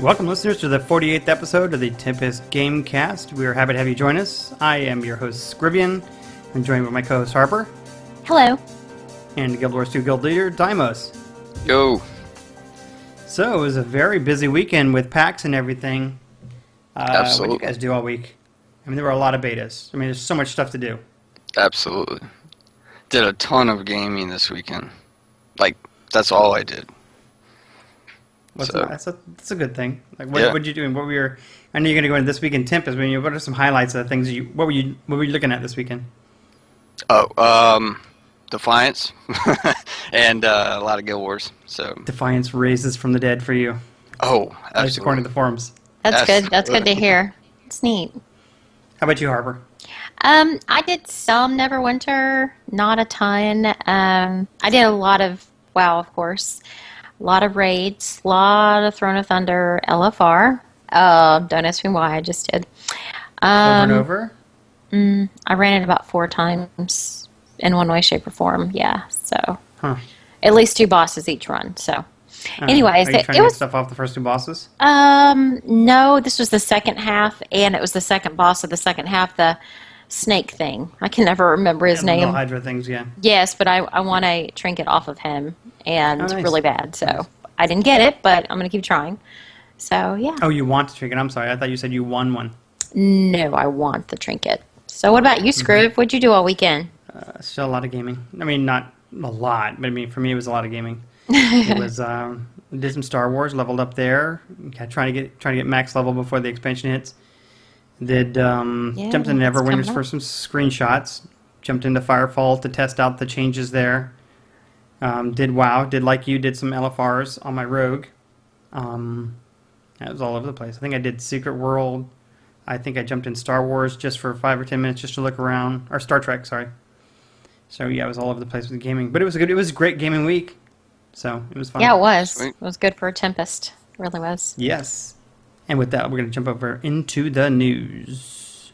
Welcome, listeners, to the 48th episode of the Tempest Game Cast. We are happy to have you join us. I am your host, Scrivian. I'm joined by my co-host, Harper. Hello. And Guild Wars 2 Guild Leader, Dimos. Yo. So, it was a very busy weekend with PAX and everything. Absolutely. What did you guys do all week? I mean, there were a lot of betas. I mean, there's so much stuff to do. Absolutely. Did a ton of gaming this weekend. Like, that's all I did. That's a good thing. Like, what did you do? And what were your? I know you're going to go into this week in Tempest. But what are some highlights of the things What were you looking at this weekend? Oh, Defiance, and a lot of Guild Wars. So Defiance raises from the dead for you. Oh, absolutely. At least according to the forums. That's good. That's good to hear. It's neat. How about you, Harper? I did some Neverwinter, not a ton. I did a lot of WoW, of course. A lot of raids, a lot of Throne of Thunder, LFR. Don't ask me why, I just did. Over and over? I ran it about 4 times in one way, shape, or form. Yeah, so at least 2 bosses each run. So, anyways, are you trying to get stuff off the first 2 bosses? No, this was the second half, and it was the second boss of the second half. The snake thing. I can never remember his name. The Hydra things, yeah. Yes, but I want a trinket off of him, and nice. really bad. So I didn't get it, but I'm going to keep trying. So, yeah. Oh, you want the trinket. I'm sorry. I thought you said you won one. No, I want the trinket. So what about you, Scriv? What'd you do all weekend? Still a lot of gaming. I mean, not a lot, but I mean, for me, it was a lot of gaming. It was did some Star Wars, leveled up there, trying to get max level before the expansion hits. Did jumped into Neverwinter for some screenshots. Jumped into Firefall to test out the changes there. Did WoW. Did some LFRs on my Rogue. That was all over the place. I think I did Secret World. I think I jumped in Star Wars just for 5 or 10 minutes just to look around. Or Star Trek, sorry. So yeah, I was all over the place with the gaming. But it was a great gaming week. So it was fun. Yeah, it was. Sweet. It was good for a Tempest. It really was. Yes. And with that, we're going to jump over into the news.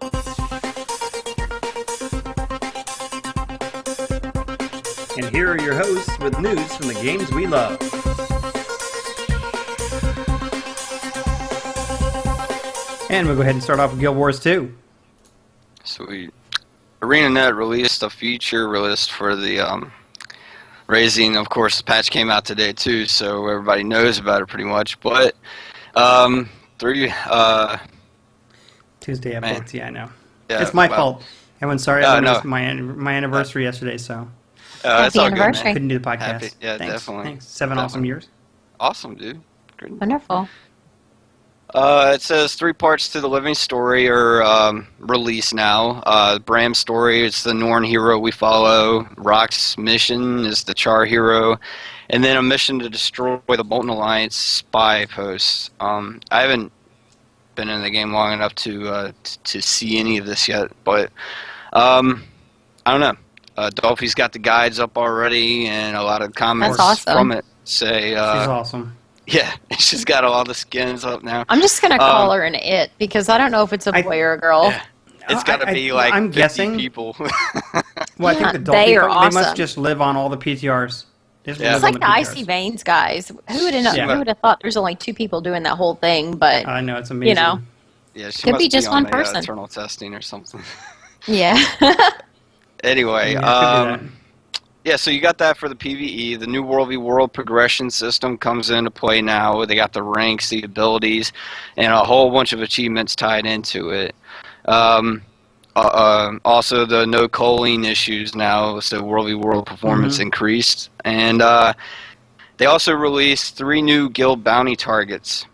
And here are your hosts with news from the games we love. And we'll go ahead and start off with Guild Wars 2. Sweet. ArenaNet released a feature list for the raising. Of course, the patch came out today too, so everybody knows about it pretty much. But Tuesday updates, yeah, I know. Yeah, it's my fault. Everyone's sorry. No. It was my anniversary yesterday, so it's all good, anniversary. man. couldn't do the podcast. Happy. Yeah, Thanks. definitely. Thanks. 7 Definitely. awesome years. Awesome, dude. Great. Wonderful. It says 3 parts to the living story are released now. Bram's story is the Norn hero we follow. Rock's mission is the Char hero. And then a mission to destroy the Bolton Alliance spy posts. I haven't been in the game long enough to see any of this yet, but I don't know. Dolphy's got the guides up already, and a lot of comments That's awesome. from it say... She's awesome. Yeah, she's got all the skins up now. I'm just going to call her an it, because I don't know if it's a boy or a girl. Yeah. It's got to be like I'm 50 guessing people. Well, I think the They are Dolphin, they must awesome. just live on all the PTRs. They just Yeah. live It's on like the the PTRs. Icy Veins guys. Who would have Yeah. who would have thought there's only 2 people doing that whole thing? But I know, it's amazing. you know, Yeah, she Could must be just on one person. Eternal testing or something. yeah. Anyway, Yeah, could do yeah, so you got that for the PvE. The new World v World progression system comes into play now. They got the ranks, the abilities, and a whole bunch of achievements tied into it. Also, the no culling issues now, so World v World performance increased. And they also released 3 new guild bounty targets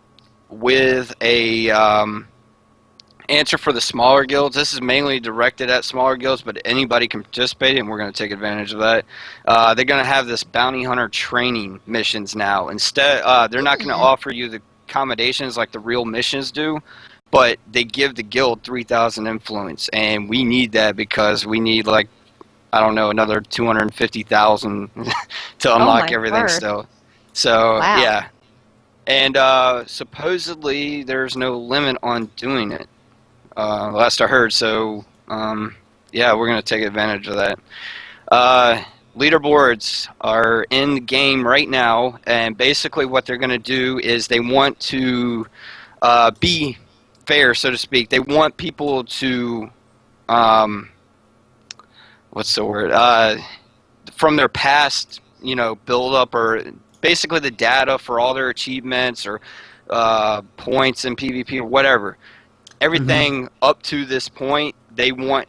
with a answer for the smaller guilds. This is mainly directed at smaller guilds, but anybody can participate, and we're going to take advantage of that. They're going to have this bounty hunter training missions now. Instead, they're not going to offer you the accommodations like the real missions do, but they give the guild 3,000 influence, and we need that because we need, like, I don't know, another 250,000 to unlock my everything word. still. So, Wow. yeah. And supposedly there's no limit on doing it. Last I heard, so yeah, we're going to take advantage of that. leaderboards are in the game right now, and basically what they're going to do is they want to be fair, so to speak. They want people to, what's the word? From their past, build up, or basically the data for all their achievements or points in PvP or whatever. Everything up to this point, they want,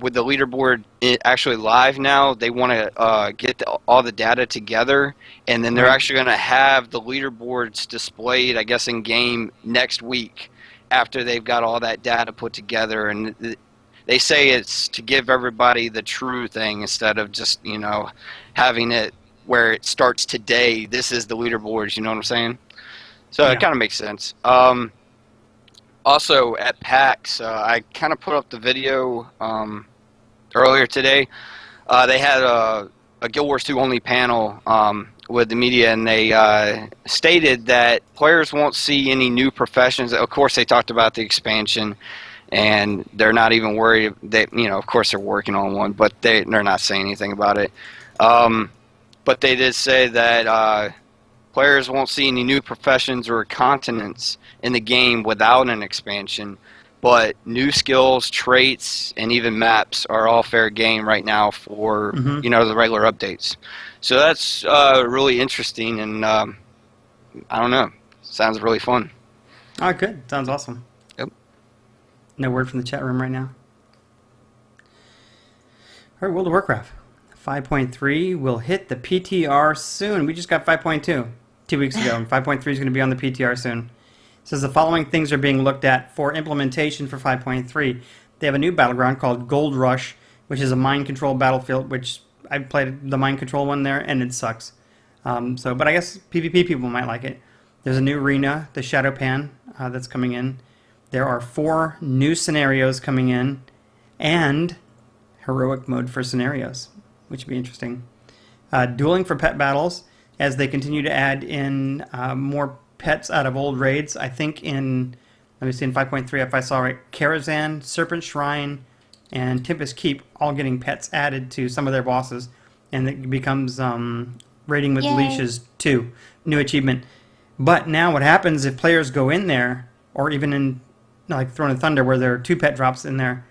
with the leaderboard actually live now, they want to get all the data together, and then they're actually going to have the leaderboards displayed, I guess, in game next week after they've got all that data put together. And they say it's to give everybody the true thing instead of just, having it where it starts today. This is the leaderboards, you know what I'm saying? So it kind of makes sense. Also, at PAX, I kind of put up the video earlier today. They had a Guild Wars 2 only panel with the media, and they stated that players won't see any new professions. Of course, they talked about the expansion, and they're not even worried. That of course, they're working on one, but they're not saying anything about it. But they did say that players won't see any new professions or continents in the game without an expansion, but new skills, traits, and even maps are all fair game right now for the regular updates. So that's really interesting, and I don't know, sounds really fun. Oh, good. Sounds awesome. Yep. No word from the chat room right now. All right, World of Warcraft 5.3 will hit the PTR soon. We just got 5.2 2 weeks ago, and 5.3 is going to be on the PTR soon. It says the following things are being looked at for implementation for 5.3. They have a new battleground called Gold Rush, which is a mind control battlefield, which I played the mind control one there, and it sucks. But I guess PvP people might like it. There's a new arena, the Shadow Pan, that's coming in. There are 4 new scenarios coming in, and heroic mode for scenarios, which would be interesting. Dueling for pet battles, as they continue to add in more pets out of old raids. I think in 5.3, if I saw right, Karazhan, Serpent Shrine, and Tempest Keep all getting pets added to some of their bosses, and it becomes raiding with leashes 2, new achievement. But now what happens if players go in there, or even in like Throne of Thunder where there are 2 pet drops in there,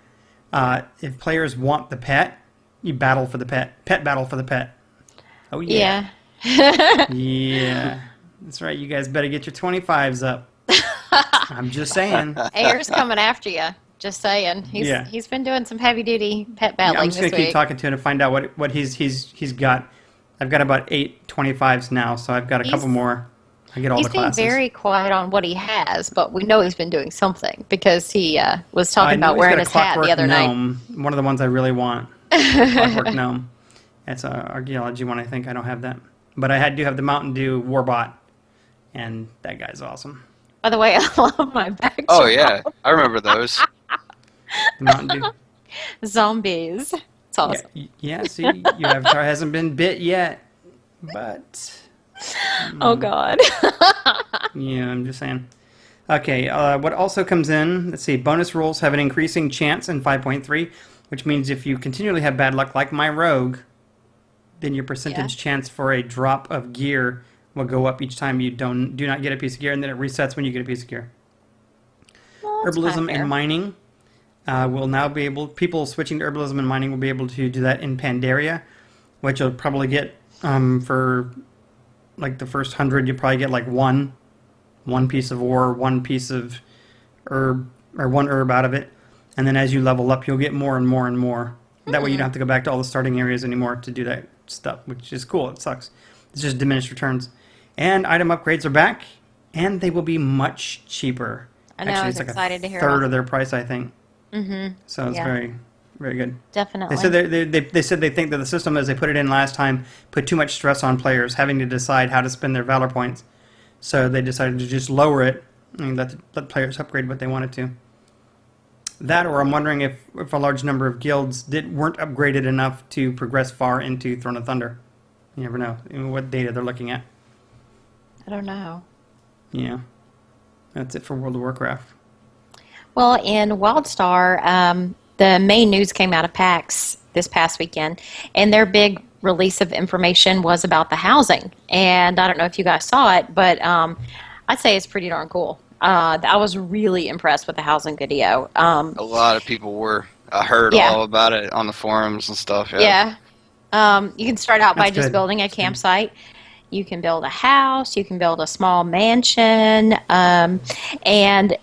if players want the pet, you battle for the pet. Pet battle for the pet. Oh yeah. Yeah. That's right. You guys better get your 25s up. I'm just saying. Air's coming after you. Just saying. He's been doing some heavy duty pet battling I'm just this gonna week. keep talking to him to find out what he's got. I've got about 8 25s now, so I've got a couple more. I get all the classes. He's been very quiet on what he has, but we know he's been doing something because he was talking about wearing his hat the other night. One of the ones I really want. Clockwork Gnome. That's an archaeology one, I think. I don't have that. But I do have the Mountain Dew Warbot, and that guy's awesome. By the way, I love my backdrop. Oh, yeah. I remember those. The Mountain Dew. Zombies. It's awesome. Yeah, see, your avatar hasn't been bit yet, but... Oh, God. Yeah, I'm just saying. Okay, what also comes in, let's see, bonus rolls have an increasing chance in 5.3, which means if you continually have bad luck, like my rogue, then your percentage chance for a drop of gear will go up each time you do not get a piece of gear, and then it resets when you get a piece of gear. Well, Herbalism and mining will now be able, people switching to herbalism and mining will be able to do that in Pandaria, which you'll probably get for like the first 100, you probably get like one piece of ore, 1 piece of herb, or 1 herb out of it. And then as you level up, you'll get more and more and more. That way you don't have to go back to all the starting areas anymore to do that stuff, which is cool. It sucks. It's just diminished returns. And item upgrades are back, and they will be much cheaper. I know, Actually, I it's was like excited to a hear third about of their price, I think. Mm-hmm. So it's very, very good. Definitely. They said they said they think that the system, as they put it in last time, put too much stress on players having to decide how to spend their valor points. So they decided to just lower it and let players upgrade what they wanted to. That, or I'm wondering if a large number of guilds weren't upgraded enough to progress far into Throne of Thunder. You never know what data they're looking at. I don't know. Yeah. That's it for World of Warcraft. Well, in WildStar, the main news came out of PAX this past weekend, and their big release of information was about the housing. And I don't know if you guys saw it, but I'd say it's pretty darn cool. I was really impressed with the housing video. A lot of people were. I heard Yeah. all about it on the forums and stuff. Yeah. You can start out by That's just good. building a campsite. You can build a house. You can build a small mansion. And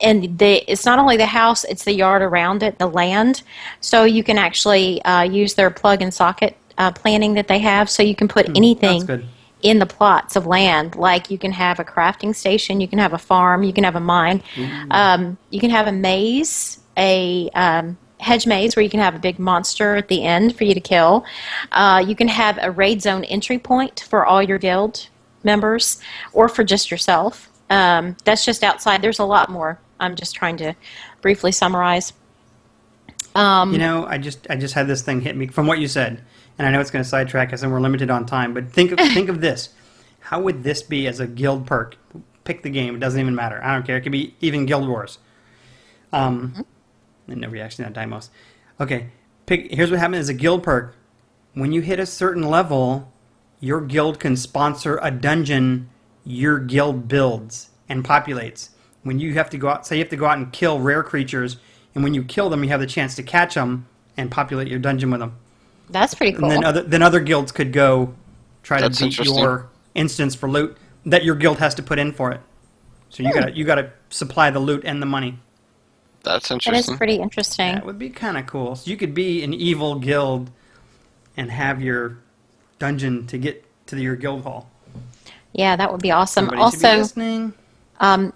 it's not only the house, it's the yard around it, the land. So you can actually use their plug and socket planning that they have. So you can put That's anything good. in the plots of land. Like you can have a crafting station, you can have a farm, you can have a mine, you can have a maze, a hedge maze where you can have a big monster at the end for you to kill. You can have a raid zone entry point for all your guild members or for just yourself. That's just outside. There's a lot more. I'm just trying to briefly summarize. I just had this thing hit me from what you said, and I know it's going to sidetrack us, and we're limited on time. But think of this: how would this be as a guild perk? Pick the game; it doesn't even matter. I don't care. It could be even Guild Wars. And no reaction on Dimos. Okay, here's what happens as a guild perk: when you hit a certain level, your guild can sponsor a dungeon your guild builds and populates. When you have to go out, say you have to go out and kill rare creatures, and when you kill them, you have the chance to catch them and populate your dungeon with them. That's pretty cool. And then other guilds could go try That's to beat interesting. your instance for loot that your guild has to put in for it. So you gotta supply the loot and the money. That's That is interesting. pretty interesting. That would be kind of cool. So you could be an evil guild and have your dungeon to get to your guild hall. Yeah, that would be awesome. Somebody should be Also, listening.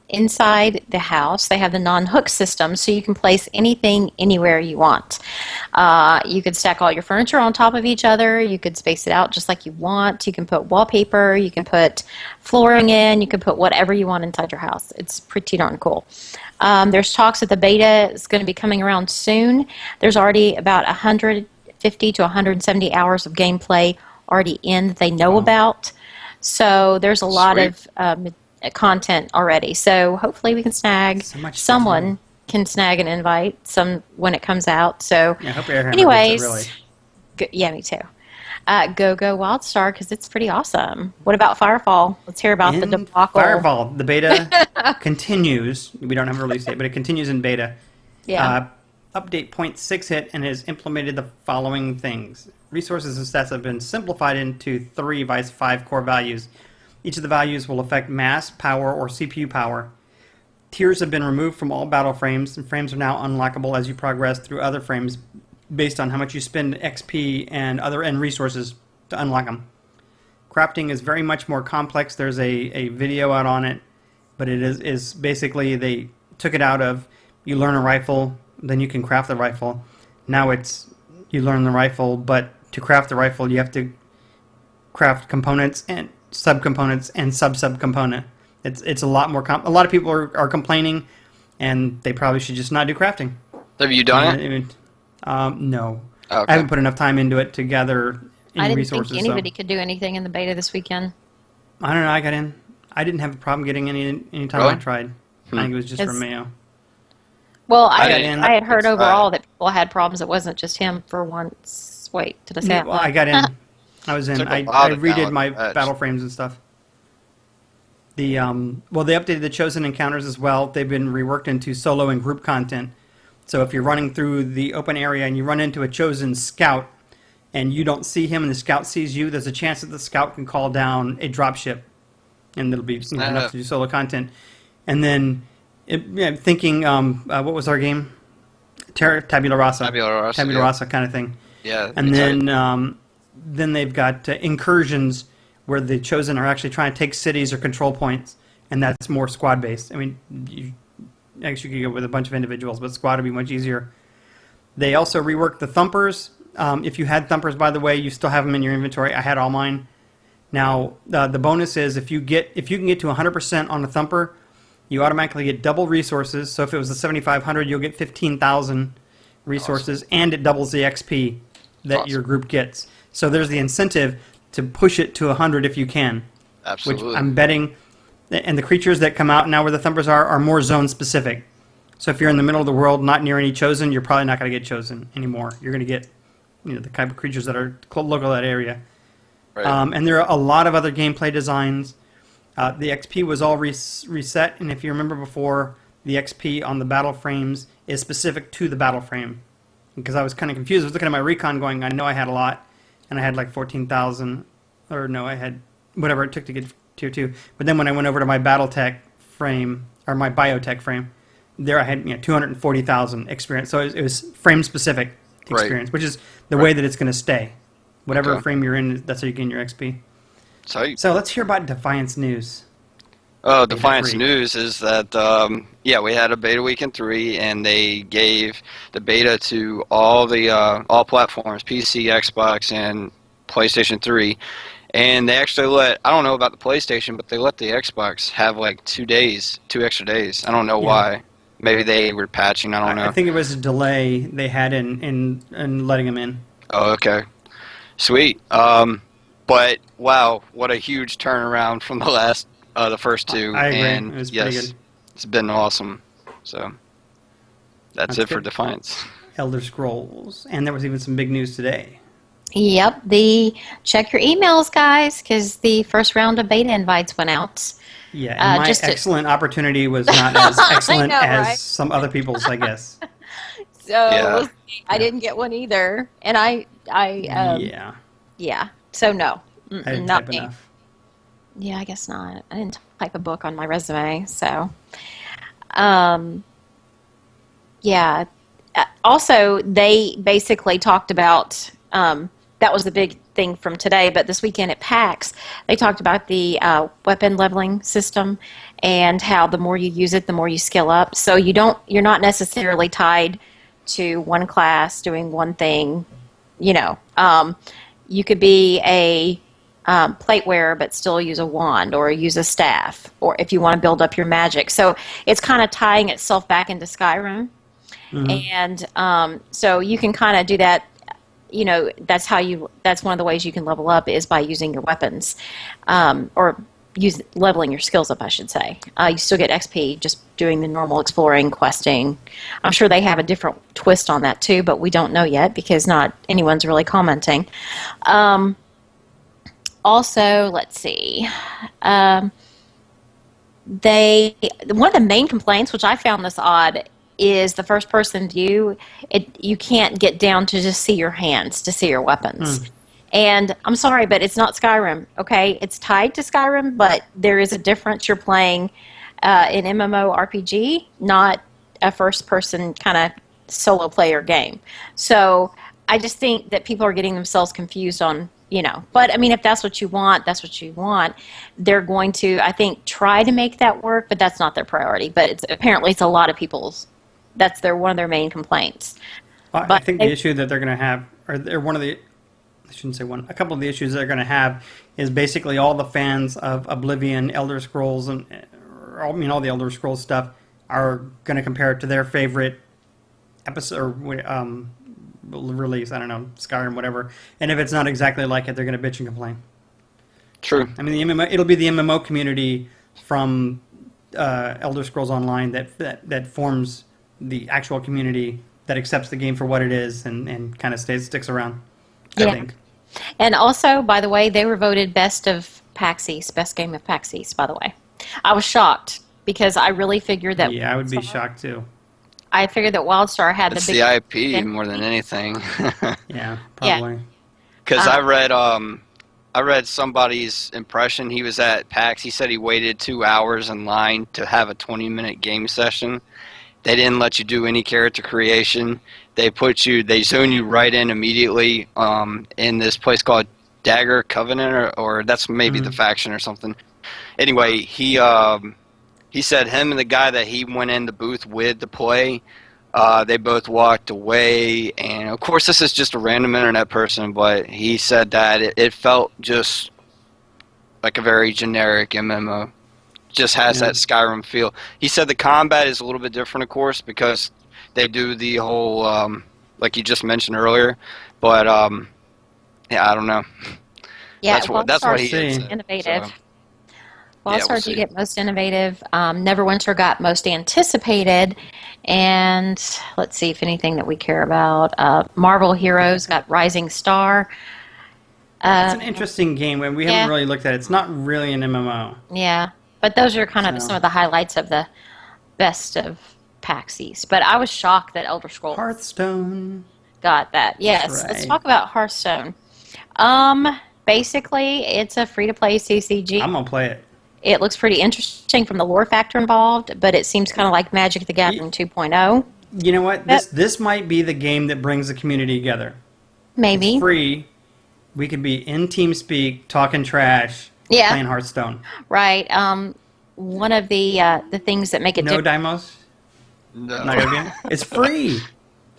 inside the house, they have the non-hook system, so you can place anything anywhere you want. You could stack all your furniture on top of each other. You could space it out just like you want. You can put wallpaper. You can put flooring in. You can put whatever you want inside your house. It's pretty darn cool. There's talks that the beta is going to be coming around soon. There's already about 150 to 170 hours of gameplay already in that they know about. So there's a lot Sweet. of content already. So hopefully we can snag So much to someone can snag an invite when it comes out. So Yeah, I hope Airhammer anyways, gets it, really. yeah, me too. Go Wildstar because it's pretty awesome. What about Firefall? Let's hear about the In debacle. Firefall, the beta continues. We don't have a release date, but it continues in beta. Yeah. Update 0.6 hit and has implemented the following things. Resources and stats have been simplified into 3 vice 5 core values. Each of the values will affect mass, power, or CPU power. Tiers have been removed from all battle frames, and frames are now unlockable as you progress through other frames based on how much you spend XP and other end resources to unlock them. Crafting is very much more complex. There's a video out on it, but it is basically they took it out of you learn a rifle, then you can craft the rifle. Now it's you learn the rifle, but to craft the rifle you have to craft components and subcomponents and sub-subcomponent. It's a lot more a lot of people are complaining, and they probably should just not do crafting. Have you done it? No. Okay. I haven't put enough time into it to gather any I didn't resources. think anybody could do anything in the beta this weekend. I don't know. I got in. I didn't have a problem getting any time Really? I tried. I think it was just It's- Romeo. Well, I I didn't- had heard it's overall that people had problems. It wasn't just him for once. Wait, did I say that? Well, I got in. I was in. Took a I while to redid download my the patch. battle frames and stuff. They updated the chosen encounters as well. They've been reworked into solo and group content. So if you're running through the open area and you run into a chosen scout and you don't see him and the scout sees you, there's a chance that the scout can call down a dropship, and it'll be enough to do solo content. And then thinking, what was our game? Tabula Rasa. Tabula Rasa, Rasa kind of thing. Yeah. And it's then they've got incursions where the chosen are actually trying to take cities or control points, and that's more squad based. I mean, I guess you could go with a bunch of individuals, but squad would be much easier. They also reworked the thumpers. If you had thumpers, by the way, you still have them in your inventory. I had all mine. Now the bonus is if you can get to 100% on a thumper, you automatically get double resources. So if it was a 7,500, you'll get 15,000 resources, and it doubles the XP that your group gets. So there's the incentive to push it to 100 if you can. Absolutely. Which I'm betting, and the creatures that come out now where the thumpers are more zone specific. So if you're in the middle of the world, not near any chosen, you're probably not going to get chosen anymore. You're going to get the type of creatures that are local to that area. Right. And there are a lot of other gameplay designs. The XP was all reset, and if you remember before, the XP on the battle frames is specific to the battle frame. Because I was kind of confused. I was looking at my recon going, I know I had a lot, and I had like 14,000, or no, I had whatever it took to get tier 2. But then when I went over to my Battletech frame, or my Biotech frame, there I had 240,000 experience. So it was frame specific experience, which is the way that it's going to stay. Whatever frame you're in, that's how you gain your XP. So let's hear about Defiance News. Oh, Defiance News is that, we had a beta week in 3, and they gave the beta to all platforms, PC, Xbox, and PlayStation 3. And they actually I don't know about the PlayStation, but they let the Xbox have like 2 extra days. I don't know why. Maybe they were patching, I don't know. I think it was a delay they had in letting them in. Oh, okay. Sweet. But, wow, what a huge turnaround from the first 2. I agree. And it was pretty good. It's been awesome. So, that's it for Defiance. Elder Scrolls. And there was even some big news today. Yep. Check your emails, guys, because the first round of beta invites went out. Yeah, and my excellent opportunity was not as excellent as some other people's, I guess. So I didn't get one either. And yeah. So no. I didn't not type me. enough. Yeah, I guess not. I didn't type a book on my resume, so. Yeah. Also, they basically talked about, that was the big thing from today, but this weekend at PAX, they talked about the weapon leveling system and how the more you use it, the more you skill up. So you're not necessarily tied to one class doing one thing, you could be a plate wearer but still use a wand or use a staff, or if you want to build up your magic. So it's kind of tying itself back into Skyrim. Mm-hmm. And so you can kind of do that. That's one of the ways you can level up is by using your weapons, or leveling your skills up, I should say. You still get XP just doing the normal exploring, questing. I'm sure they have a different twist on that too, but we don't know yet because not anyone's really commenting. Also, let's see. One of the main complaints, which I found this odd, is the first person view. You can't get down to just see your hands, to see your weapons. And I'm sorry, but it's not Skyrim, okay? It's tied to Skyrim, but there is a difference. You're playing an MMORPG, not a first-person kind of solo player game. So I just think that people are getting themselves confused on, But, I mean, if that's what you want, that's what you want. They're going to, I think, try to make that work, but that's not their priority. But apparently it's a lot of people's, that's one of their main complaints. But I think the issue that they're going to have, or they're I shouldn't say one, a couple of the issues they're going to have is basically all the fans of Oblivion, Elder Scrolls, and all the Elder Scrolls stuff are going to compare it to their favorite episode or release. I don't know, Skyrim, whatever. And if it's not exactly like it, they're going to bitch and complain. True. I mean, it'll be the MMO community from Elder Scrolls Online that forms the actual community that accepts the game for what it is and kind of sticks around. I think. And also, by the way, they were voted best of PAX East, best game of PAX East, by the way. I was shocked because I really figured that... Yeah, I would be shocked too. I figured that WildStar had it's the big... It's the IP more than anything. Yeah, probably. Because I read somebody's impression. He was at PAX. He said he waited 2 hours in line to have a 20-minute game session. They didn't let you do any character creation. They zone you right in immediately in this place called Dagger Covenant, or that's maybe the faction or something. Anyway, he said him and the guy that he went in the booth with to play, they both walked away. And of course, this is just a random internet person, but he said that it felt just like a very generic MMO. Just has that Skyrim feel. He said the combat is a little bit different, of course, because they do the whole, like you just mentioned earlier, but I don't know. Yeah, that's what he is said, innovative. so. we'll Stars see. you get most innovative. Neverwinter got most anticipated. And let's see if anything that we care about. Marvel Heroes got Rising Star. It's an interesting game. We yeah. haven't really looked at it. It's not really an MMO. Yeah, but those are kind of So- some of the highlights of the best of PAX East. But I was shocked that Elder Scrolls Hearthstone. got that. Yes, That's let's right. talk about Hearthstone. Basically, it's a free-to-play CCG. I'm going to play it. It looks pretty interesting from the lore factor involved, but it seems kind of like Magic the Gathering 2.0. You know what? This might be the game that brings the community together. Maybe. It's free. We could be in TeamSpeak talking trash, Yeah. playing Hearthstone. Right. One of the things that make it No different. Dimos? No. Not gonna be? It's free.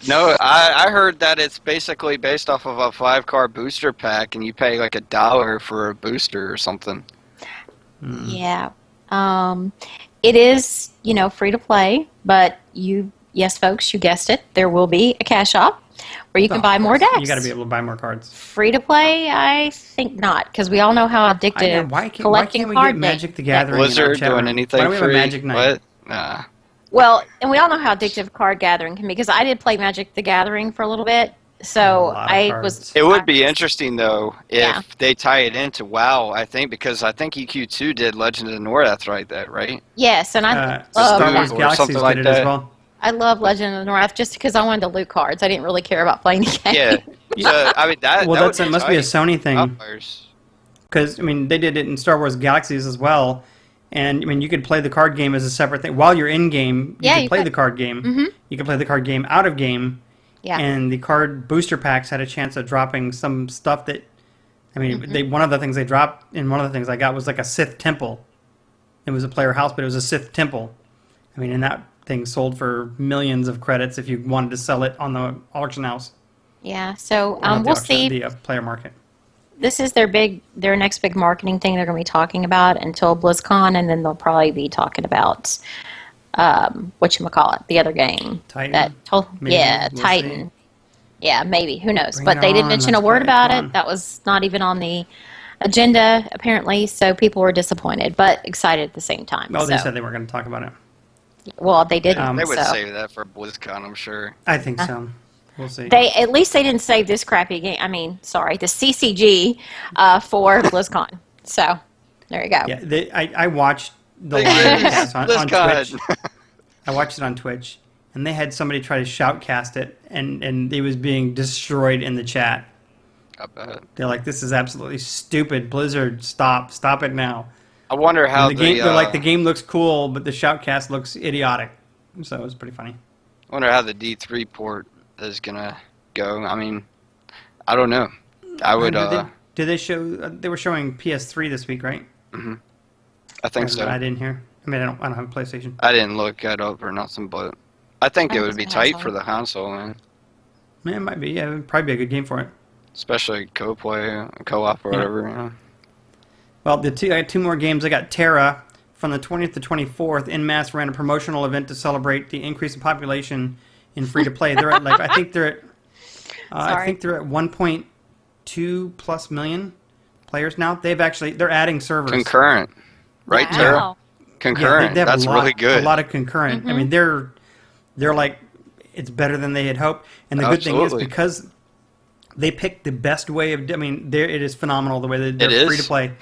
No, I heard that it's basically based off of a 5-card booster pack, and you pay like $1 for a booster or something. Yeah. It is, free to play, but yes, folks, you guessed it, there will be a cash shop where you can buy more decks. You got to be able to buy more cards. Free to play, I think not, because we all know how addictive Why collecting can't we card get Magic the decks- Gathering in our Blizzard chat doing room? anything Why don't we have free? a Magic Night? What? Nah. Well, and we all know how addictive card gathering can be, because I did play Magic the Gathering for a little bit, so A lot of I cards. was. It would be interesting though if Yeah. they tie it into WoW. I think because I think EQ2 did Legend of the North right? Yes, and I Star love Wars or Galaxies something like did it as that. well. I love Legend of the North just because I wanted to loot cards. I didn't really care about playing the game. Yeah. So I mean that. Well, that that must be a Sony thing. Outliers. Because, they did it in Star Wars Galaxies as well. And, you could play the card game as a separate thing. While you're in game, you can play the card game. Mm-hmm. You can play the card game out of game. Yeah. And the card booster packs had a chance of dropping some stuff that, one of the things they dropped, and one of the things I got was like a Sith temple. It was a player house, but it was a Sith temple. And that thing sold for millions of credits if you wanted to sell it on the auction house. Yeah, so Or not the we'll auction, see. the player market. This is their next big marketing thing they're going to be talking about until BlizzCon, and then they'll probably be talking about whatchamacallit, the other game. Titan? Maybe. We'll Titan. see. Yeah, maybe. Who knows? Bring But it they didn't on. mention a Let's word play. about Come it. on. That was not even on the agenda, apparently, so people were disappointed, but excited at the same time. Oh, they so. said they weren't going to talk about it. Well, they didn't. They would so. save that for BlizzCon, I'm sure. I think so. We'll see. At least they didn't save this crappy game. The CCG for BlizzCon. So, there you go. Yeah, I watched the They live did. cast on BlizzCon. Twitch. I watched it on Twitch, and they had somebody try to shoutcast it, and it was being destroyed in the chat. I bet. They're like, "This is absolutely stupid, Blizzard! Stop it now!" I wonder how the game, they're like, "The game looks cool, but the shoutcast looks idiotic." So it was pretty funny. I wonder how the D3 port is gonna go. I don't know. I would. Did they show? They were showing PS3 this week, right? I think so. I didn't hear. I don't have a PlayStation. I didn't look it up or nothing, but I think it would be tight console. for the console, man. Yeah, it might be. Yeah, it would probably be a good game for it. Especially co-play, co-op, or Yeah. whatever. Well, I got two more games. I got Terra from the 20th to 24th. InMass ran a promotional event to celebrate the increase in population in free to play. They're at I think they're at 1.2 plus million players now. They're adding servers. Concurrent, right, Wow. Tara? Concurrent. they have That's really good. A lot of concurrent. They're like, it's better than they had hoped. And the good thing is Absolutely. because they picked the best way of. It is phenomenal the way that they're It is. free to play.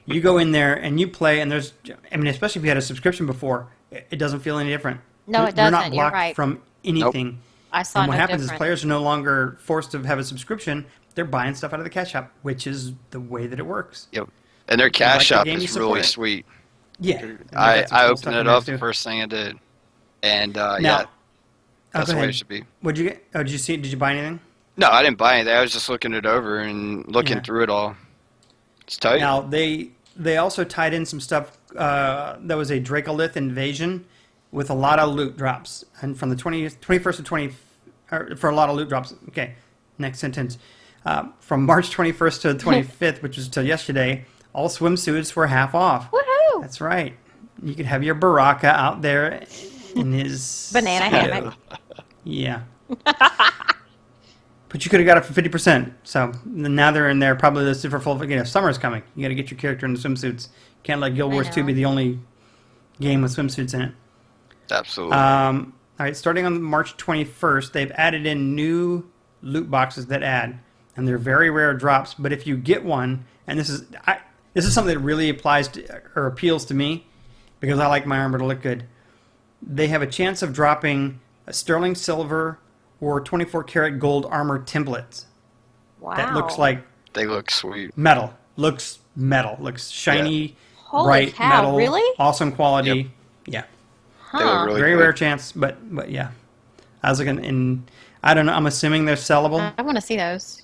You go in there and you play, and especially if you had a subscription before, it doesn't feel any different. No, it You're not doesn't. You're blocked right. from anything. I saw And what no happens difference. is players are no longer forced to have a subscription. They're buying stuff out of the cash shop, which is the way that it works. Yep. And their cash the shop game, you is support really it. sweet. Yeah. And they I got some cool opened stuff it in there, up too. the first thing I did, and Now- yeah, Oh, that's go the way ahead. it should be. What'd you get? Oh, did you see? Did you buy anything? No, I didn't buy anything. I was just looking it over and looking Yeah. through it all. It's tight. Now they also tied in some stuff that was a Dracolith invasion with a lot of loot drops, and from the 21st to 20 for a lot of loot drops. Okay, next sentence. From March 21st to the 25th, which was till yesterday, all swimsuits were half off. Woohoo! That's right. You could have your Baraka out there in his Banana Speedo. hammock. Yeah. But you could have got it for 50%. So now they're in there probably listed for full. Summer's coming. You got to get your character in the swimsuits. Can't let Guild Wars 2 be the only game with swimsuits in it. Absolutely. All right, starting on March 21st, they've added in new loot boxes that add, and they're very rare drops. But if you get one, and this is something that really applies to, or appeals to me, because I like my armor to look good. They have a chance of dropping a sterling silver or 24 karat gold armor templates. Wow. That looks like they look sweet. metal. Looks metal. Looks shiny, Holy bright cow, metal. really? Awesome quality. Yep. Yeah. They look really Very good. rare chance, but yeah. I was looking, and I don't know. I'm assuming they're sellable. I want to see those.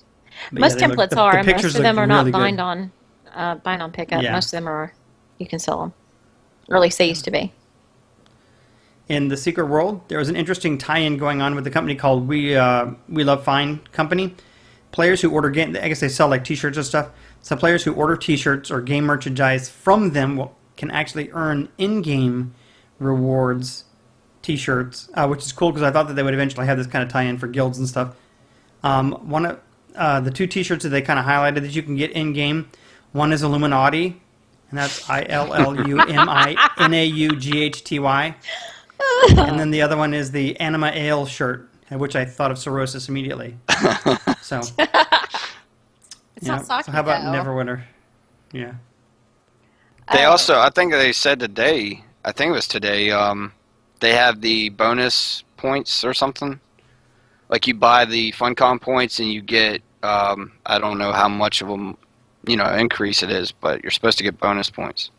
But Most yeah, they look- templates the are. pictures Most of them look are not really good. bind on pickup. Yeah. Most of them are. You can sell them. Or at least they used to be. In the Secret World, there was an interesting tie-in going on with the company called We Love Fine Company. Players who order game, I guess they sell like T-shirts and stuff. So players who order T-shirts or game merchandise from them can actually earn in-game rewards, T-shirts, which is cool because I thought that they would eventually have this kind of tie-in for guilds and stuff. One of the two T-shirts that they kind of highlighted that you can get in-game, one is Illuminati, and that's ILLUMINAUGHTY. And then the other one is the Anima Ale shirt, which I thought of cirrhosis immediately. So, It's yeah. not soccer, So how about though. Neverwinter? Yeah. They also, I think they said today, I think it was today, they have the bonus points or something. Like you buy the FunCon points and you get, I don't know how much of them, increase it is, but you're supposed to get bonus points.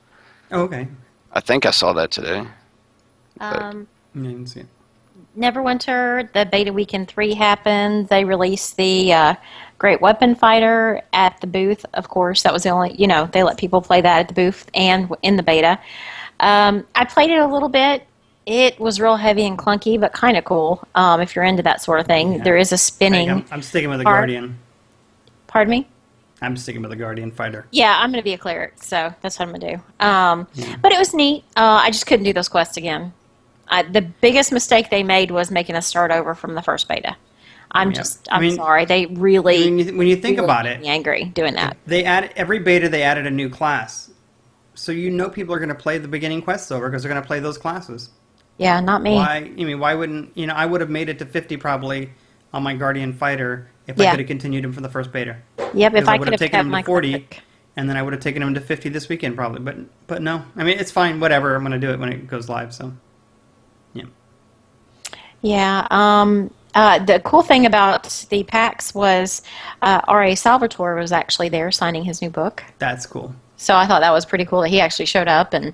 Oh, okay. I think I saw that today. Yeah, you can see it. Neverwinter, the beta weekend 3 happened. They released the Great Weapon Fighter at the booth. Of course, that was the only, they let people play that at the booth and in the beta. I played it a little bit. It was real heavy and clunky, but kind of cool if you're into that sort of thing. Yeah. There is a spinning. I'm sticking with the part. Guardian. Pardon me? I'm sticking with the Guardian fighter. Yeah, I'm going to be a cleric, so that's what I'm going to do. But it was neat. I just couldn't do those quests again. The biggest mistake they made was making us start over from the first beta. I'm sorry. They really, When you think really about made it, me angry doing that. every beta they added a new class, so people are going to play the beginning quests over because they're going to play those classes. Yeah, not me. Why wouldn't I would have made it to 50 probably on my Guardian fighter if I Yeah. could have continued him from the first beta. Yep, Because if I would could have taken kept him my to 40, cleric. and then I would have taken him to 50 this weekend probably. But no, it's fine. Whatever. I'm going to do it when it goes live. So, yeah. Yeah. The cool thing about the PAX was R.A. Salvatore was actually there signing his new book. That's cool. So I thought that was pretty cool that he actually showed up and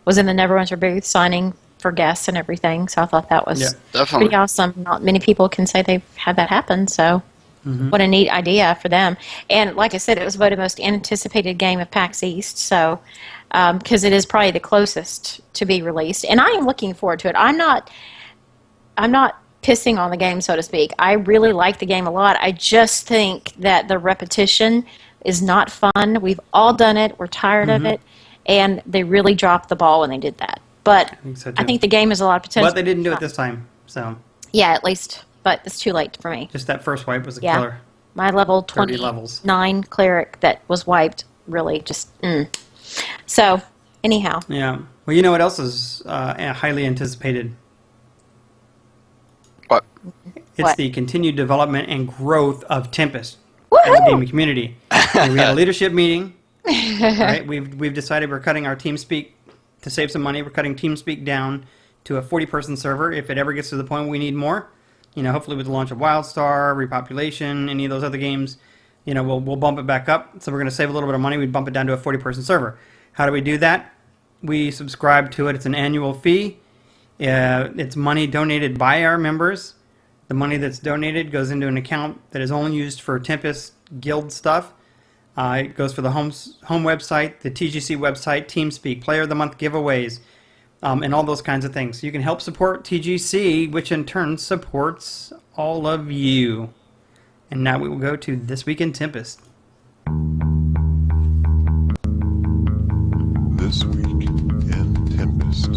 was in the Neverwinter booth signing for guests and everything. So I thought that was Definitely. pretty awesome. Not many people can say they've had that happen. So what a neat idea for them. And like I said, it was voted most anticipated game of PAX East. So because it is probably the closest to be released, and I am looking forward to it. I'm not pissing on the game, so to speak. I really like the game a lot. I just think that the repetition is not fun. We've all done it. We're tired of it. And they really dropped the ball when they did that. But I think the game has a lot of potential. But they didn't do it this time. So, Yeah, at least. But it's too late for me. just that first wipe was a Yeah. killer. My level 30 levels. 29 cleric that was wiped really just... So, anyhow. Yeah. Well, you know what else is highly anticipated? What? It's What? the continued development and growth of Tempest as a gaming community. And we had a leadership meeting. Right? We've decided we're cutting our TeamSpeak to save some money. We're cutting TeamSpeak down to a 40-person server. If it ever gets to the point where we need more, hopefully with the launch of WildStar, Repopulation, any of those other games, we'll bump it back up. So we're going to save a little bit of money. We'd bump it down to a 40-person server. How do we do that? We subscribe to it. It's an annual fee. It's money donated by our members. The money that's donated goes into an account that is only used for Tempest Guild stuff. It goes for the home website, the TGC website, TeamSpeak, Player of the Month giveaways, and all those kinds of things. So you can help support TGC, which in turn supports all of you. And now we will go to This Week in Tempest. This Week in Tempest.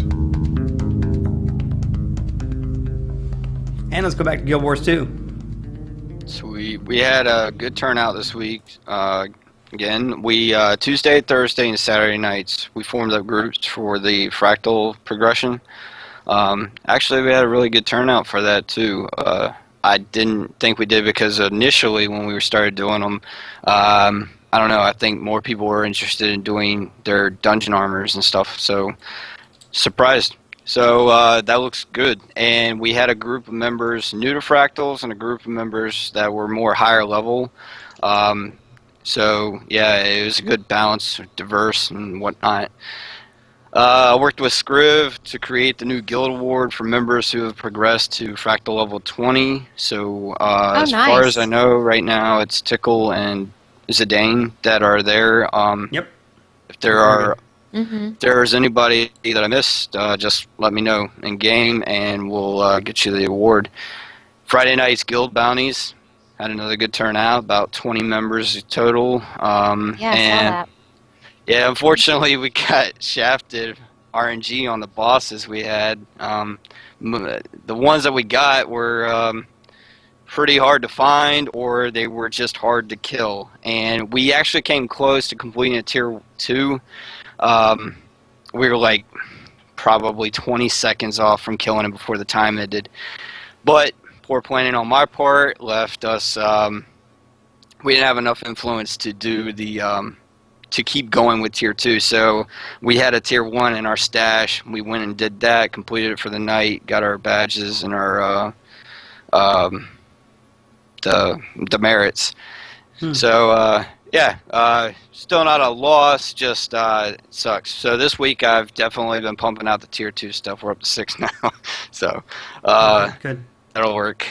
And let's go back to Guild Wars 2. Sweet. We had a good turnout this week. Again, we Tuesday, Thursday, and Saturday nights we formed up groups for the fractal progression. Actually, we had a really good turnout for that too. I didn't think we did because initially when we started doing them, I don't know. I think more people were interested in doing their dungeon armors and stuff. So surprised. So that looks good. And we had a group of members new to fractals and a group of members that were more higher level. So yeah, it was a good balance, diverse and whatnot. I worked with Scriv to create the new guild award for members who have progressed to fractal level 20. So as far as I know, right now it's Tickle and Zidane that are there. Yep. If there are, if there's anybody that I missed, just let me know in game, and we'll get you the award. Friday night's guild bounties had another good turnout, about 20 members total. Yeah, I saw that. Yeah, unfortunately, we got shafted RNG on the bosses we had. The ones that we got were pretty hard to find, or they were just hard to kill. And we actually came close to completing a tier 2. We were like probably 20 seconds off from killing him before the time ended. But poor planning on my part left us. We didn't have enough influence to do the. To keep going with tier 2, so we had a tier 1 in our stash. We went and did that, completed it for the night, got our badges and our the merits. So yeah, still not a loss, just it sucks. So this week I've definitely been pumping out the tier 2 stuff. We're up to 6 now, so Good. that'll work.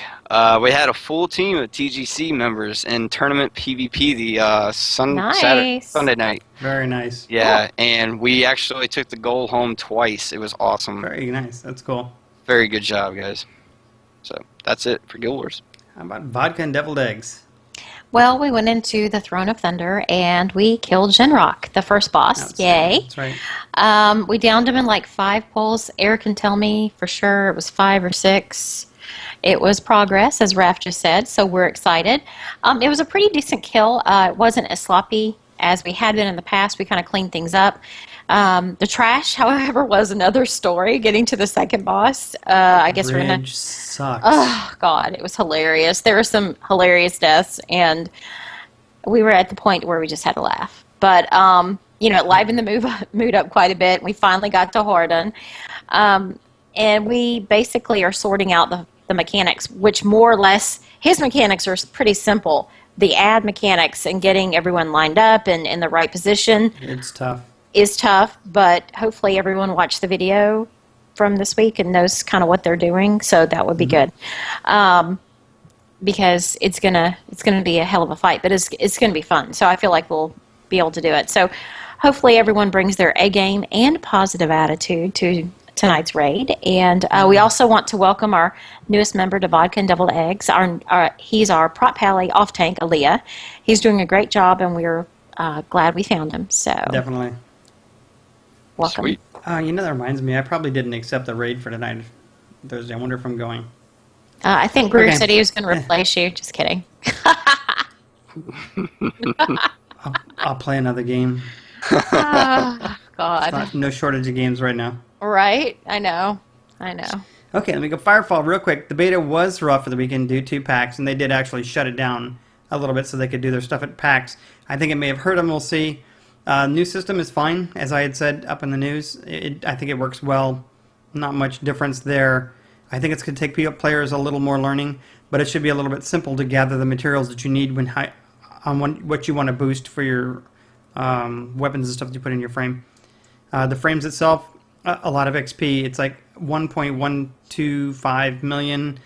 We had a full team of TGC members in tournament PvP the Sunday night. Very nice. Yeah, and we actually took the goal home twice. It was awesome. Very nice. That's cool. Very good job, guys. So that's it for Guild Wars. How about vodka and deviled eggs? Well, we went into the Throne of Thunder and we killed Genrock, the first boss. Yay. That's right. We downed him in like 5 pulls. Eric can tell me for sure it was 5 or 6. It was progress, as Raph just said, so we're excited. It was a pretty decent kill. It wasn't as sloppy as we had been in the past. We kind of cleaned things up. The trash, however, was another story. Getting to the second boss, I guess we're gonna. Bridge sucks. Oh God, it was hilarious. There were some hilarious deaths, and we were at the point where we just had to laugh. But it livened the mood up quite a bit. We finally got to Horden, and we basically are sorting out the mechanics, which more or less, his mechanics are pretty simple. The ad mechanics and getting everyone lined up and in the right position It's tough. is tough, but hopefully everyone watched the video from this week and knows kind of what they're doing, so that would be good. Because it's gonna be a hell of a fight, but it's gonna be fun. So I feel like we'll be able to do it. So hopefully everyone brings their A game and positive attitude to tonight's raid, and we also want to welcome our newest member to Vodka and Deviled Eggs. He's our prop pally off tank, Aaliyah. He's doing a great job, and we're glad we found him. So Definitely. welcome. Sweet. That reminds me. I probably didn't accept the raid for tonight, Thursday. I wonder if I'm going. I think Greer Okay. said he was going to replace you. Just kidding. I'll play another game. Oh, God. No shortage of games right now. Right? I know. Okay, let me go Firefall real quick. The beta was rough for the weekend due to PAX, and they did actually shut it down a little bit so they could do their stuff at PAX. I think it may have hurt them. We'll see. New system is fine, as I had said up in the news. I think it works well. Not much difference there. I think it's going to take players a little more learning, but it should be a little bit simple to gather the materials that you need what you want to boost for your weapons and stuff that you put in your frame. The frames itself, a lot of XP. It's like 1.125 million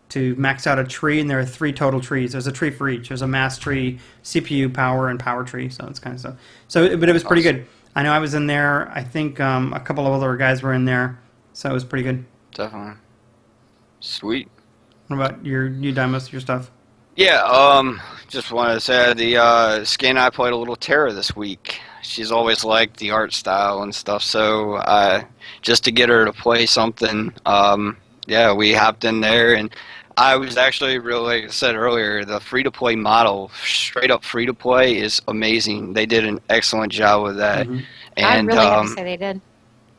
to max out a tree, and there are 3 total trees. There's a tree for each. There's a mass tree, CPU power, and power tree. So it's kind of stuff. But it was pretty good. I know I was in there. I think a couple of other guys were in there, so it was pretty good. Definitely. Sweet. What about you done most of your stuff? Yeah, just wanted to say the Skay and I played a little Terra this week. She's always liked the art style and stuff, so just to get her to play something, yeah, we hopped in there, and I was actually really, like I said earlier, the free-to-play model, straight up free-to-play, is amazing. They did an excellent job with that. Hmm. I And really have to say they did.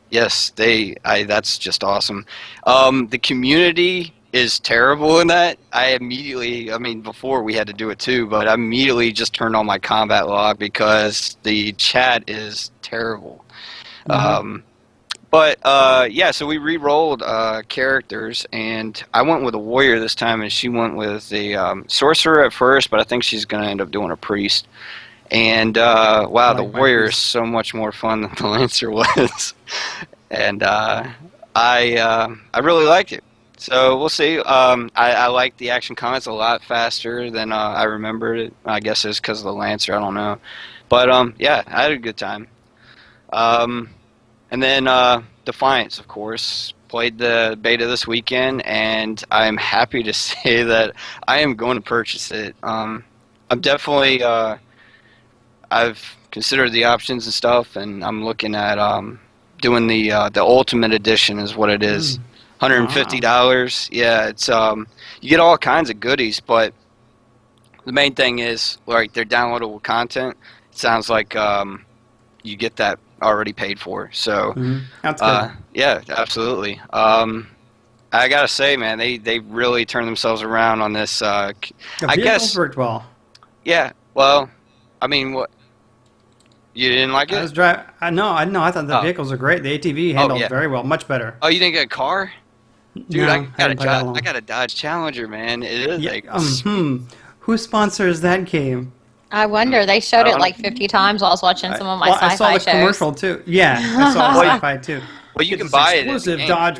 yes, that's just awesome. The community is terrible in that. I mean, before we had to do it too, but I immediately just turned on my combat log because the chat is terrible. Hmm. But yeah, so we re-rolled characters, and I went with a warrior this time, and she went with the sorcerer at first, but I think she's going to end up doing a priest. And wow, the Like my warrior is priest. so much more fun than the lancer was, and I really liked it. So we'll see. I like the action comments a lot faster than I remembered it. I guess it's because of the lancer. I don't know, but yeah, I had a good time. Um, and then Defiance, of course, played the beta this weekend, and I'm happy to say that I am going to purchase it. I'm definitely I've considered the options and stuff, and I'm looking at doing the ultimate edition is what it is. Mm. Wow. $150. Yeah, it's you get all kinds of goodies, but the main thing is like their downloadable content. It sounds like you get that already paid for. So Hmm. That's good. yeah, absolutely. I gotta say, man, they really turned themselves around on this. The I vehicles guess, worked well. yeah. Well, I mean, what you didn't like I it? was driving. I thought the Oh, vehicles were great. The ATV oh handled yeah. very well, much better. Oh, you didn't get a car, dude? No, I didn't play that I long. got a Dodge Challenger, man. It is Yeah. like Who sponsors that game? I wonder. They I showed it don't. like 50 times while I was watching some of my Well, I saw sci-fi the shows. commercial too. Yeah, I saw Well, sci-fi too. well, you Get can this buy it in the exclusive game. Dodge.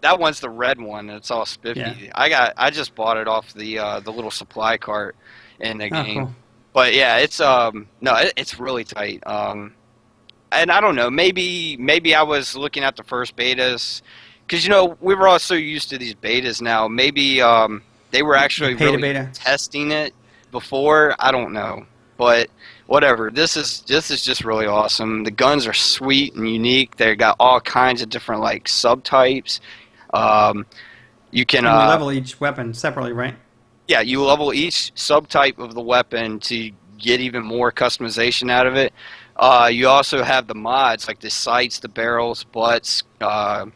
That one's the red one. It's all spiffy. Yeah. I just bought it off the little supply cart in the Oh, game. cool. But yeah, it's no, it's really tight. And I don't know, maybe I was looking at the first betas because we were all so used to these betas now. Maybe they were actually Beta, really beta. testing it before. I don't know, but whatever. This is just really awesome. The guns are sweet and unique. They got all kinds of different like subtypes. Um, you can And you level each weapon separately, right? yeah, you level each subtype of the weapon to get even more customization out of it. You also have the mods like the sights, the barrels, butts, the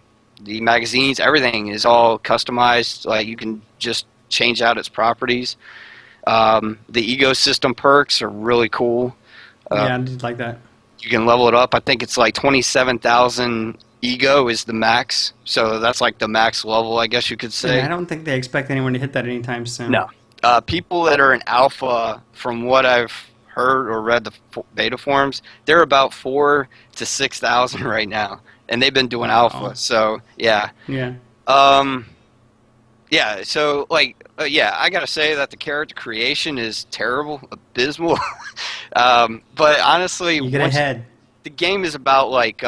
magazines. Everything is all customized. Like you can just change out its properties. The ecosystem perks are really cool. Yeah, I did like that. You can level it up. I think it's like 27,000 ego is the max. So that's like the max level, I guess you could say. And I don't think they expect anyone to hit that anytime soon. No. People that are in alpha, from what I've heard or read the beta forums, they're about 4 to 6,000 right now, and they've been doing Wow. alpha. So yeah, Yeah. yeah. So like, yeah, I gotta say that the character creation is terrible, abysmal. But honestly, You get ahead. the game is about like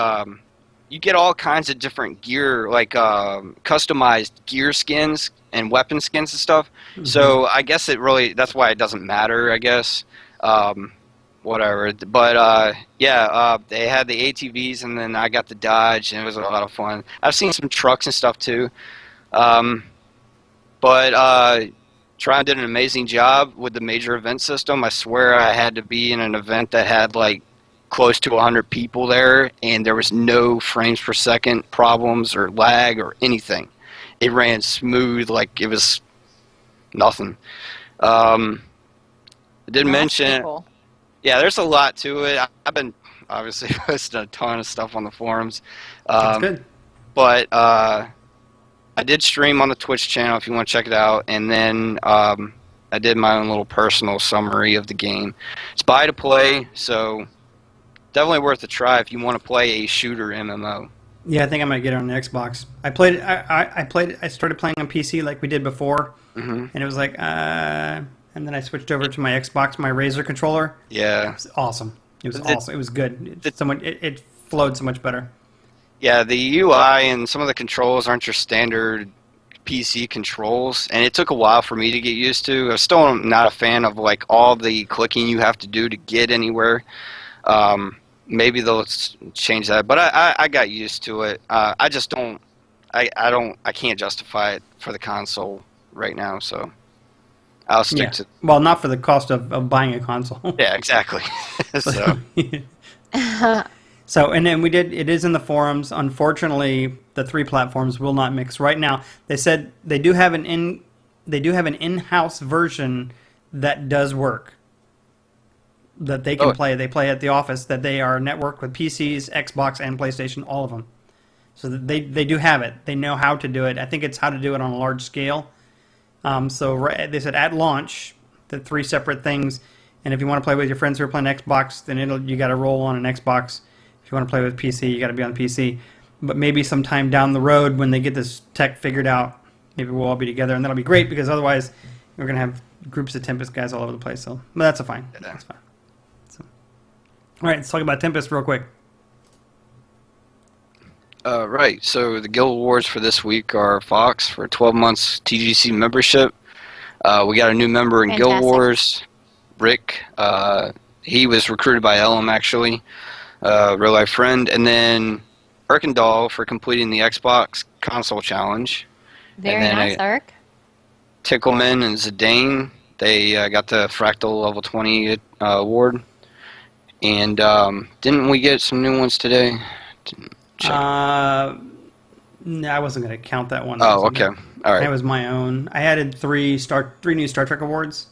you get all kinds of different gear, like customized gear skins and weapon skins and stuff. So I guess that's why it doesn't matter, I guess. Whatever. But yeah, they had the ATVs, and then I got the Dodge, and it was a lot of fun. I've seen some trucks and stuff too. But Tron did an amazing job with the major event system. I swear I had to be in an event that had like close to 100 people there, and there was no frames per second problems or lag or anything. It ran smooth, like it was nothing. I didn't mention, Cool. yeah, there's a lot to it. I've been obviously posting a ton of stuff on the forums. That's good. But I did stream on the Twitch channel if you want to check it out, and then I did my own little personal summary of the game. It's buy to play, so definitely worth a try if you want to play a shooter MMO. Yeah, I think I might get it on the Xbox. I played it. I started playing on PC like we did before, and it was like, and then I switched over to my Xbox, my Razer controller. It Yeah, was awesome. It was The- awesome. It was good. It flowed so much better. yeah. The UI and some of the controls aren't your standard PC controls, and it took a while for me to get used to. I'm still not a fan of like all the clicking you have to do to get anywhere. Maybe they'll change that, but I got used to it. I just don't. I can't justify it for the console. right now, so I'll stick Yeah. to. Well, not for the cost of buying a console. Yeah, exactly. So So, and then it is in the forums. Unfortunately, the three platforms will not mix right now. They said they do have an in-house version that does work. That they can play. They play at the office. That they are networked with PCs, Xbox, and PlayStation, all of them. So that they do have it. They know how to do it. I think it's how to do it on a large scale. They said at launch, the three separate things. And if you want to play with your friends who are playing Xbox, then you got to roll on an Xbox. If you want to play with PC, you got to be on the PC. But maybe sometime down the road, when they get this tech figured out, maybe we'll all be together, and that'll be great because otherwise we're gonna have groups of Tempest guys all over the place. So, but that's fine. Yeah. That's fine. So, all right, let's talk about Tempest real quick. right. So the guild awards for this week are Fox for 12 months TGC membership. We got a new member in Guild Fantastic. Wars, Rick. He was recruited by Ellum, actually, real life friend. And then Erkendahl for completing the Xbox console challenge. Very And then nice, Eric. Tickleman and Zidane, they got the Fractal Level 20 award. And didn't we get some new ones today? Didn't check. No, I wasn't gonna count that one. Oh, okay. All right. That was my own. I added three new Star Trek awards.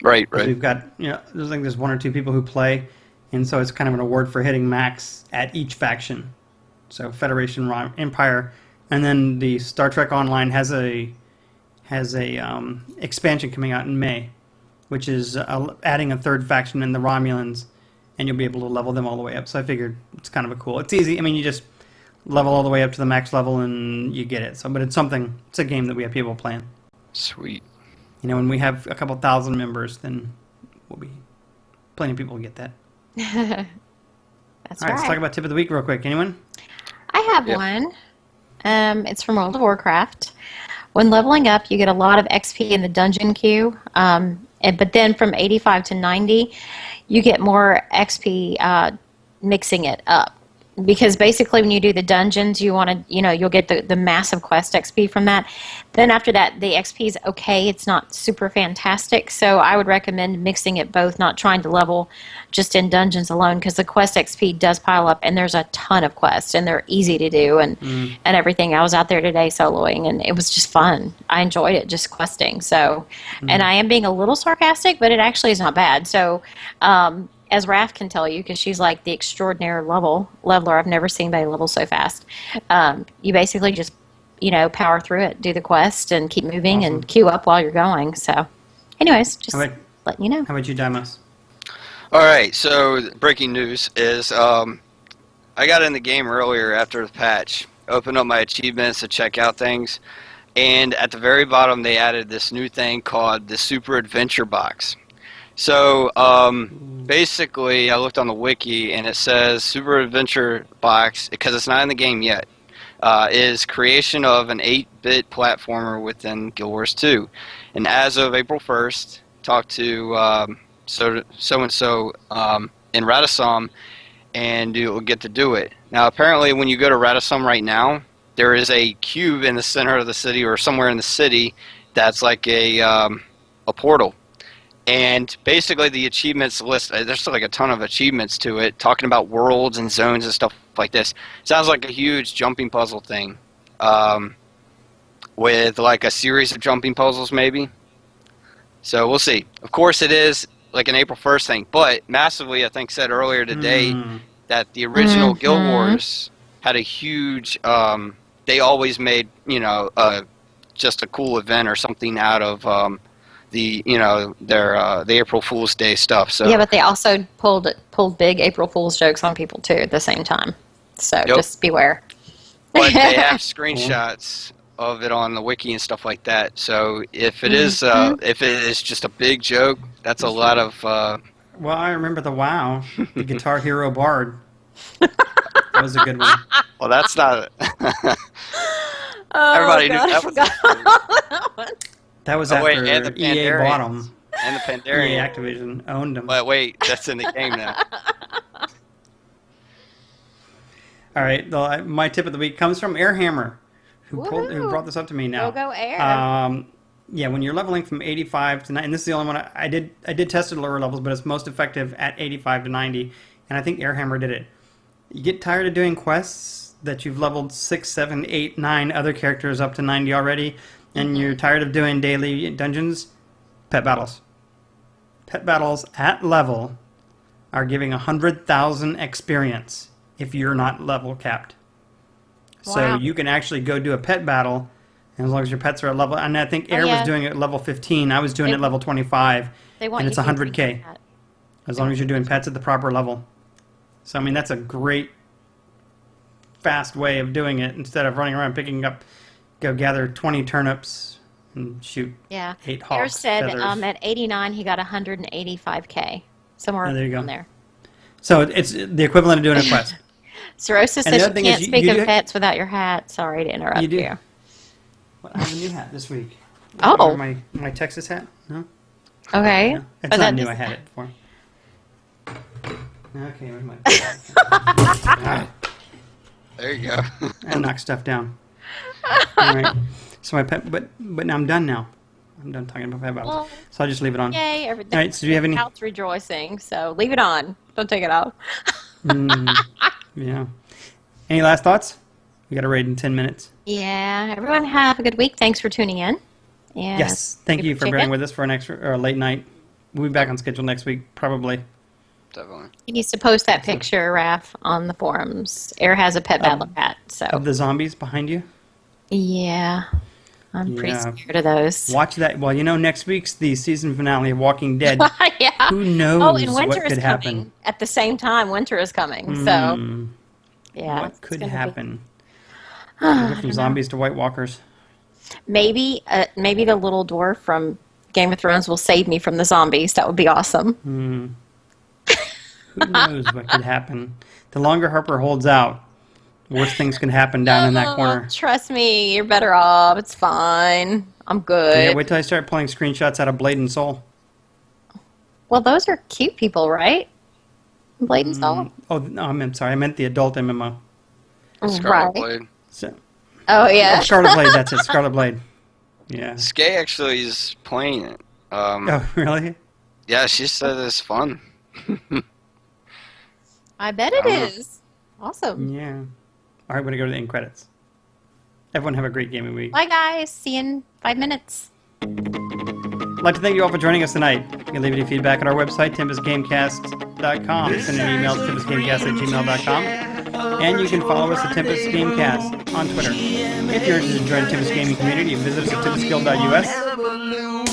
Right, 'Cause right. We've got, there's one or two people who play, and so it's kind of an award for hitting max at each faction. So Federation, Empire, and then the Star Trek Online has a expansion coming out in May, which is adding a third faction in the Romulans, and you'll be able to level them all the way up. So I figured it's kind of cool. It's easy. I mean, you just level all the way up to the max level and you get it. So, but it's a game that we have people playing. Sweet. When we have a couple thousand members, then we'll be plenty of people will get that. That's All right, right. let's talk about tip of the week real quick. Anyone? I have Yep. one. It's from World of Warcraft. When leveling up, you get a lot of XP in the dungeon queue. But then from 85 to 90, you get more XP mixing it up. Because basically when you do the dungeons, you want to, you'll get the massive quest XP from that. Then after that, the XP is okay. It's not super fantastic. So I would recommend mixing it both, not trying to level just in dungeons alone, because the quest XP does pile up, and there's a ton of quests, and they're easy to do and everything. I was out there today soloing, and it was just fun. I enjoyed it, just questing. So, and I am being a little sarcastic, but it actually is not bad. So, as Raph can tell you, because she's like the extraordinary leveler. I've never seen anybody level so fast. You basically just, power through it, do the quest, and keep moving and queue up while you're going. So, anyways, just letting you know. How about you, Dimos? All right, so breaking news is I got in the game earlier after the patch, opened up my achievements to check out things, and at the very bottom they added this new thing called the Super Adventure Box. So basically I looked on the wiki and it says Super Adventure Box, because it's not in the game yet, is creation of an 8-bit platformer within Guild Wars 2. And as of April 1st, talked to so-and-so in Radissom, and you'll get to do it. Now, apparently, when you go to Radissom right now, there is a cube in the center of the city, or somewhere in the city, that's like a portal. And basically, the achievements list, there's like a ton of achievements to it, talking about worlds and zones and stuff like this. Sounds like a huge jumping puzzle thing, with like a series of jumping puzzles, maybe. So we'll see. Of course, it is like an April 1st thing, but massively, I think, said earlier today that the original Guild Wars had a huge, they always made, just a cool event or something out of the April Fool's Day stuff. So Yeah, but they also pulled big April Fool's jokes on people too at the same time. So just beware. But they have screenshots of it on the wiki and stuff like that. So if it is just a big joke, that's a lot of. Well, I remember the WoW, the Guitar Hero Bard. That was a good one. Well, that's not. Oh, Everybody God, knew I that forgot. was. That was Oh, wait, after and the EA Pandarians. bought them. And the EA Pandarian. Activision owned them. But wait, that's in the game now. All right, my tip of the week comes from Airhammer, who Woohoo. brought this up to me now. Go Air. Yeah, when you're leveling from 85 to 90, and this is the only one I did test at lower levels, but it's most effective at 85 to 90, and I think Airhammer did it. You get tired of doing quests that you've leveled 6, 7, 8, 9 other characters up to 90 already, and you're tired of doing daily dungeons, pet battles. Pet battles at level are giving 100,000 experience if you're not level capped. Wow. So you can actually go do a pet battle, and as long as your pets are at level, and I think Air was doing it at level 15, I was doing it at level 25, and it's 100K. As long as you're doing pets at the proper level. So, I mean, that's a great, fast way of doing it instead of running around picking up, go gather 20 turnips and shoot 8 hawks. Air said feathers. at 89 he got 185K. Somewhere there you go. in there. So it's the equivalent of doing a quest. Cirrhosis And the says other you thing is can't you- speak you of do- pets without your hat. Sorry to interrupt You do. you. Well, I have a new hat this week. Oh. My Texas hat? No? Okay. No. It's But not that new, doesn't- I had it before. Okay, where's my... There you go. I knock stuff down. All right. So my pet, but now I'm done now. I'm done talking about pet battles. Well, So I'll just leave it on. Yay, everything. All right, so do you have any... House rejoicing, so leave it on. Don't take it off. Yeah. Any last thoughts? We got a raid in 10 minutes. Yeah, everyone have a good week. Thanks for tuning in. And Yes. Thank you for chicken. bearing with us for an extra or a late night. We'll be back on schedule next week, probably. Definitely. He needs to post that picture, Raph, on the forums. Air has a pet battle cat, so Of the zombies behind you. yeah, I'm pretty Yeah. scared of those. Watch that. Well, you know, next week's the season finale of Walking Dead. Yeah. Who knows Oh, and winter what is could coming happen? at the same time. Winter is coming, so yeah. What it's could gonna be- happen? Go from zombies to White Walkers. Maybe the little dwarf from Game of Thrones will save me from the zombies. That would be awesome. Who knows what could happen? The longer Harper holds out, worse things can happen down in that corner. Trust me, you're better off. It's fine. I'm good. Yeah, wait till I start pulling screenshots out of Blade and Soul. Well, those are cute people, right? Blade and Soul. Oh, no, I'm sorry. I meant the adult MMO. Scarlet Right. Blade. So, Oh yeah. Scarlet Blade, that's it. Scarlet Blade. Yeah. Skay actually is playing it. Oh, really? Yeah, she said it's fun. I bet it I don't know. is. Awesome. Yeah. All right, we're going to go to the end credits. Everyone have a great gaming week. Bye, guys. See you in 5 minutes. I'd like to thank you all for joining us tonight. You can leave any feedback at our website, tempestgamecast.com. Send an email to tempestgamecast@gmail.com. And you can follow us at Tempest Gamecast on Twitter. If you're interested in joining the Tempest Gaming Community, visit us at tempestguild.us.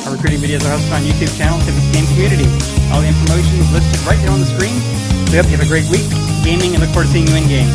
Our recruiting videos are hosted on YouTube channel, Tempest Gaming Community. All the information is listed right there on the screen. We hope you have a great week gaming and look forward to seeing you in game.